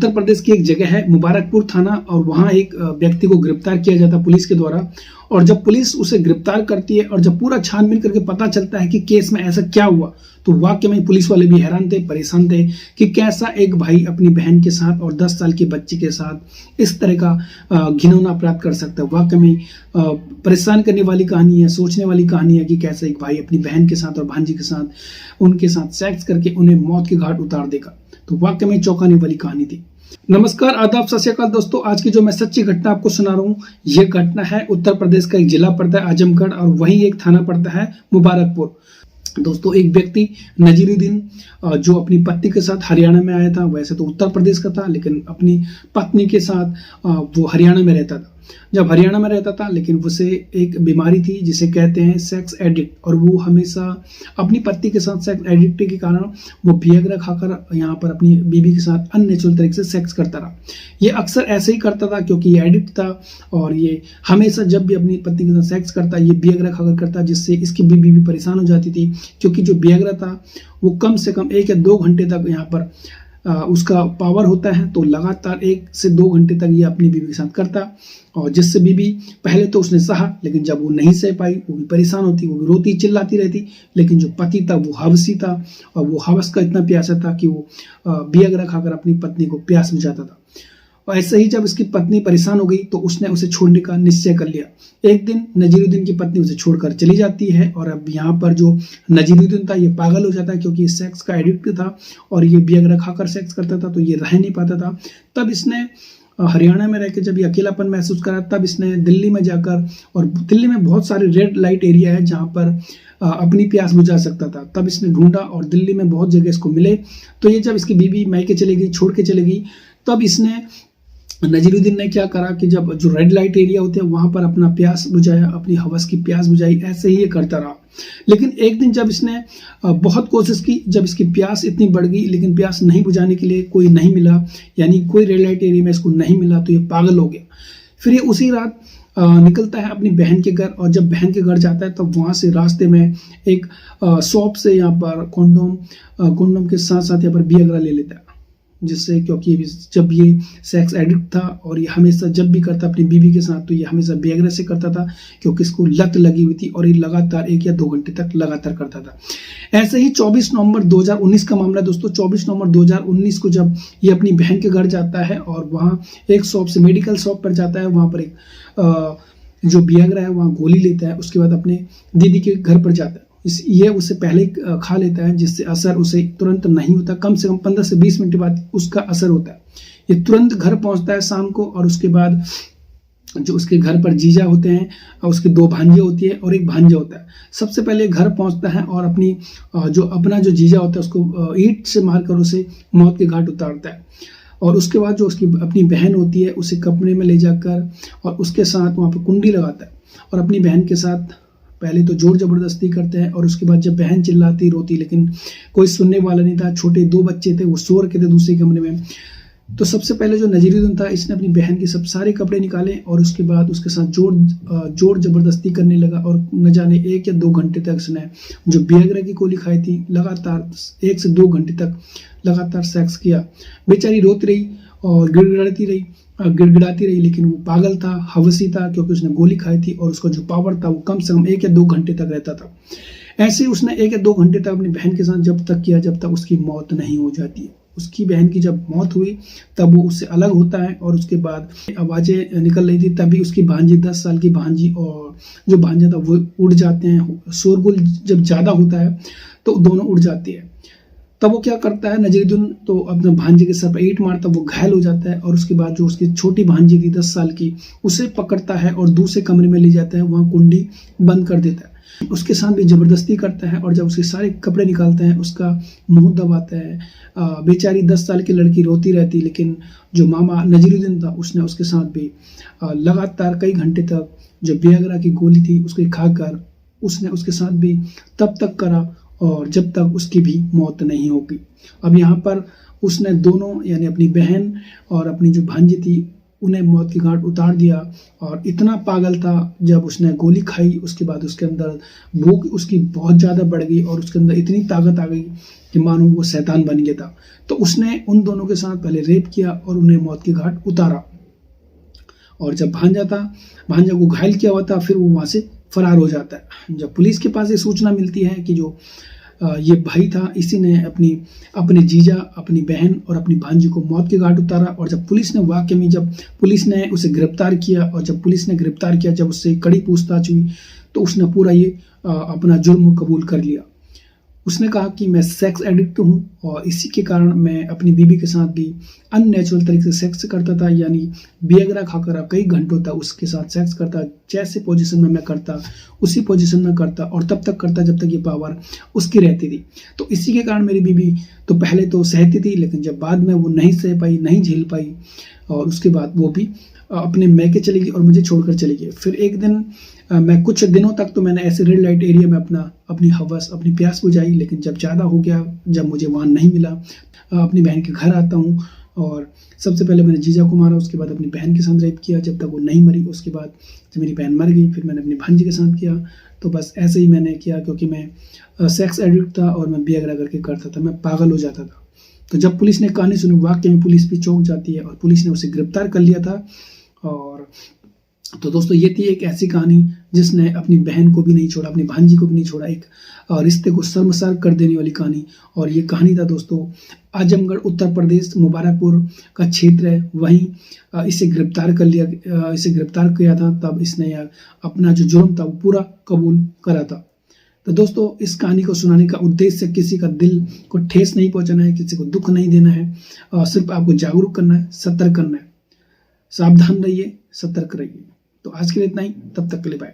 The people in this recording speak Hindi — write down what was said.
उत्तर प्रदेश की एक जगह है मुबारकपुर थाना, और वहां एक व्यक्ति को गिरफ्तार किया जाता पुलिस के द्वारा। और जब पुलिस उसे गिरफ्तार करती है और जब पूरा छानबीन करके पता चलता है कि केस में ऐसा क्या हुआ, तो वाकई में पुलिस वाले भी हैरान थे, परेशान थे कि कैसा एक भाई अपनी बहन के साथ और 10 साल की बच्ची के साथ इस तरह का घिनौना अपराध कर सकता है। वाकई में परेशान करने वाली कहानी है, सोचने वाली कहानी है कि कैसे एक भाई अपनी बहन के साथ और भांजी के साथ उनके साथ सेक्स करके उन्हें मौत के घाट उतार देगा। तो वाकई में चौंकाने वाली कहानी थी। नमस्कार, आदाब, सत श्री अकाल दोस्तों। आज की जो मैं सच्ची घटना आपको सुना रहा हूँ, यह घटना है उत्तर प्रदेश का एक जिला पड़ता है आजमगढ़, और वहीं एक थाना पड़ता है मुबारकपुर। दोस्तों, एक व्यक्ति नजीरुद्दीन जो अपनी पत्नी के साथ हरियाणा में आया था, वैसे तो उत्तर प्रदेश का था लेकिन अपनी पत्नी के साथ वो हरियाणा में रहता था। जब हरियाणा में रहता था, लेकिन उसे एक बीमारी थी जिसे कहते हैं सेक्स एडिक्ट, और वो हमेशा अपनी पत्नी के साथ सेक्स एडिक्ट के कारण वो वियाग्रा खाकर यहाँ पर अपनी बीवी के साथ अननेचुरल तरीके से सेक्स करता रहा। ये अक्सर ऐसे ही करता था क्योंकि ये एडिक्ट था, और ये हमेशा जब भी अपनी पत्नी के साथ सेक्स करता ये वियाग्रा खाकर करता, जिससे इसकी बीवी भी परेशान हो जाती थी, क्योंकि जो वियाग्रा था वो कम से कम 1 या 2 घंटे तक यहाँ पर उसका पावर होता है। तो लगातार 1 से 2 घंटे तक ये अपनी बीवी के साथ करता, और जिससे बीवी पहले तो उसने सहा, लेकिन जब वो नहीं सह पाई, वो भी परेशान होती, वो भी रोती चिल्लाती रहती। लेकिन जो पति था वो हवसी था, और वो हवस का इतना प्यासा था कि वो वियाग्रा खाकर अपनी पत्नी को प्यास बुझाता था। और ऐसे ही जब इसकी पत्नी परेशान हो गई तो उसने उसे छोड़ने का निश्चय कर लिया। एक दिन नजीरुद्दीन की पत्नी उसे छोड़कर चली जाती है, और अब यहाँ पर जो नजीरुद्दीन था ये पागल हो जाता है, क्योंकि ये सेक्स का एडिक्ट था और ये वियाग्रा खाकर सेक्स करता था, तो ये रह नहीं पाता था। तब इसने हरियाणा में रहकर जब ये अकेलापन महसूस करा, तब इसने दिल्ली में जाकर, और दिल्ली में बहुत सारे रेड लाइट एरिया है जहाँ पर अपनी प्यास बुझा सकता था, तब इसने ढूंढा और दिल्ली में बहुत जगह इसको मिले। तो ये जब इसकी बीवी मायके चली गई, छोड़ के चली गई, तब इसने नजीरुद्दीन ने क्या करा कि जब जो रेड लाइट एरिया होते हैं वहां पर अपना प्यास बुझाया, अपनी हवस की प्यास बुझाई। ऐसे ही ये करता रहा। लेकिन एक दिन जब इसने बहुत कोशिश की, जब इसकी प्यास इतनी बढ़ गई लेकिन प्यास नहीं बुझाने के लिए कोई नहीं मिला, यानी कोई रेड लाइट एरिया में इसको नहीं मिला, तो ये पागल हो गया। फिर ये उसी रात निकलता है अपनी बहन के घर, और जब बहन के घर जाता है तब वहां से रास्ते में एक शॉप से यहाँ पर कॉन्डोम के साथ साथ यहाँ पर वियाग्रा ले लेता है, जिससे, क्योंकि जब ये सेक्स एडिक्ट था और ये हमेशा जब भी करता अपनी बीवी के साथ, तो ये हमेशा वियाग्रा से करता था, क्योंकि इसको लत लगी हुई थी, और ये लगातार 1 या 2 घंटे तक लगातार करता था। ऐसे ही 24 नवंबर 2019 का मामला दोस्तों। 24 नवंबर 2019 को जब ये अपनी बहन के घर जाता है और वहाँ एक शॉप से, मेडिकल शॉप पर जाता है, वहाँ पर एक जो वियाग्रा है वहाँ गोली लेता है। उसके बाद अपने दीदी के घर पर जाता है, ये उसे पहले खा लेता है, जिससे असर उसे तुरंत नहीं होता, कम से कम 15 से 20 मिनट बाद उसका असर होता है। ये तुरंत घर पहुंचता है शाम को, और उसके बाद जो उसके घर पर जीजा होते हैं, उसकी 2 भांजे होती है और एक भांजा होता है। सबसे पहले घर पहुंचता है और अपना जो जीजा होता है उसको ईंट से मारकर उसे मौत के घाट उतारता है। और उसके बाद जो उसकी अपनी बहन होती है उसे कपड़े में ले जाकर और उसके साथ वहाँ पर कुंडी लगाता है, और अपनी बहन के साथ पहले तो जोर जबरदस्ती करते हैं, और उसके बाद जब बहन चिल्लाती रोती, लेकिन कोई सुनने वाला नहीं था। छोटे 2 बच्चे थे, वो सो रखे थे दूसरे कमरे में। तो सबसे पहले जो नजीरुद्दीन था, इसने अपनी बहन के सब सारे कपड़े निकाले, और उसके बाद उसके साथ जोर जबरदस्ती करने लगा, और न जाने 1 या 2 घंटे तक इसने जो वियाग्रा की गोली खाई थी, लगातार 1 से 2 घंटे तक लगातार सेक्स किया। बेचारी रोती रही और गिड़गिड़ाती रही, लेकिन वो पागल था, हवसी था, क्योंकि उसने गोली खाई थी, और उसका जो पावर था वो कम से कम 1 या 2 घंटे तक रहता था। ऐसे ही उसने 1 या 2 घंटे तक अपनी बहन के साथ जब तक किया जब तक उसकी मौत नहीं हो जाती है। उसकी बहन की जब मौत हुई तब वो उससे अलग होता है, और उसके बाद आवाजें निकल रही थी, तभी उसकी भांजी, 10 साल की भांजी और जो भांजा था वो उड़ जाते हैं। शोरगुल जब ज्यादा होता है तो दोनों उड़ जाती है। तब वो क्या करता है नजीरुद्दीन, तो अपने भांजे के सर पर ईंट मारता, वो घायल हो जाता है, और उसके बाद जो उसकी छोटी भांजी थी 10 साल की, उसे पकड़ता है और दूसरे कमरे में ले जाता है, वहाँ कुंडी बंद कर देता है। उसके साथ भी जबरदस्ती करता है, और जब उसके सारे कपड़े निकालता है उसका मुंह दबाता है। बेचारी 10 साल की लड़की रोती रहती, लेकिन जो मामा नजीरुद्दीन था उसने उसके साथ भी लगातार कई घंटे तक जो वियाग्रा की गोली थी उसके खाकर उसने उसके साथ भी तब तक करा, और जब तक उसकी भी मौत नहीं होगी। अब यहाँ पर उसने दोनों, यानी अपनी बहन और अपनी जो भांजी थी, उन्हें मौत की घाट उतार दिया। और इतना पागल था, जब उसने गोली खाई उसके बाद उसके अंदर भूख उसकी बहुत ज़्यादा बढ़ गई और उसके अंदर इतनी ताकत आ गई कि मानो वो शैतान बन गया था। तो उसने उन दोनों के साथ पहले रेप किया और उन्हें मौत की घाट उतारा। और जब भांजा को घायल किया हुआ था, फिर वो वहाँ से फरार हो जाता है। जब पुलिस के पास ये सूचना मिलती है कि जो ये भाई था, इसी ने अपने जीजा, अपनी बहन और अपनी भांजी को मौत के घाट उतारा। और जब पुलिस ने उसे गिरफ्तार किया, और जब पुलिस ने गिरफ्तार किया, जब उससे कड़ी पूछताछ हुई, तो उसने पूरा ये अपना जुर्म कबूल कर लिया। उसने कहा कि मैं सेक्स एडिक्ट हूँ और इसी के कारण मैं अपनी बीवी के साथ भी अननेचुरल तरीके से सेक्स करता था, यानी विएग्रा खाकर कई घंटों तक उसके साथ सेक्स करता। जैसे पोजीशन में मैं करता उसी पोजीशन में करता, और तब तक करता जब तक ये पावर उसकी रहती थी। तो इसी के कारण मेरी बीवी तो पहले तो सहती थी, लेकिन जब बाद में वो नहीं सह पाई, नहीं झेल पाई, और उसके बाद वो भी अपने मैके चली गई और मुझे छोड़कर चली गई। फिर एक दिन मैं कुछ दिनों तक तो मैंने ऐसे रेड लाइट एरिया में अपनी हवस, अपनी प्यास बुझाई, लेकिन जब ज़्यादा हो गया, जब मुझे वहाँ नहीं मिला, अपनी बहन के घर आता हूँ और सबसे पहले मैंने जीजा को मारा, उसके बाद अपनी बहन के साथ रेप किया जब तक वो नहीं मरी। उसके बाद जब मेरी बहन मर गई, फिर मैंने अपनी भांजी के साथ किया। तो बस ऐसे ही मैंने किया, क्योंकि मैं सेक्स एडिक्ट था और मैं विएग्रा करके करता था, मैं पागल हो जाता था। तो जब पुलिस ने कहानी सुनी, वाकई में पुलिस भी चौंक जाती है और पुलिस ने उसे गिरफ्तार कर लिया था। और तो दोस्तों, ये थी एक ऐसी कहानी जिसने अपनी बहन को भी नहीं छोड़ा, अपनी भांजी को भी नहीं छोड़ा, एक रिश्ते को शर्मसार कर देने वाली कहानी। और ये कहानी था दोस्तों आजमगढ़, उत्तर प्रदेश, मुबारकपुर का क्षेत्र है, वहीं इसे गिरफ्तार किया था। तब इसने अपना जो जुर्म था वो पूरा कबूल करा था। तो दोस्तों, इस कहानी को सुनाने का उद्देश्य किसी का दिल को ठेस नहीं पहुंचाना है, किसी को दुख नहीं देना है, सिर्फ आपको जागरूक करना है, सतर्क करना है। सावधान रहिए, सतर्क रहिए। तो आज के लिए इतना ही, तब तक के लिए बाय।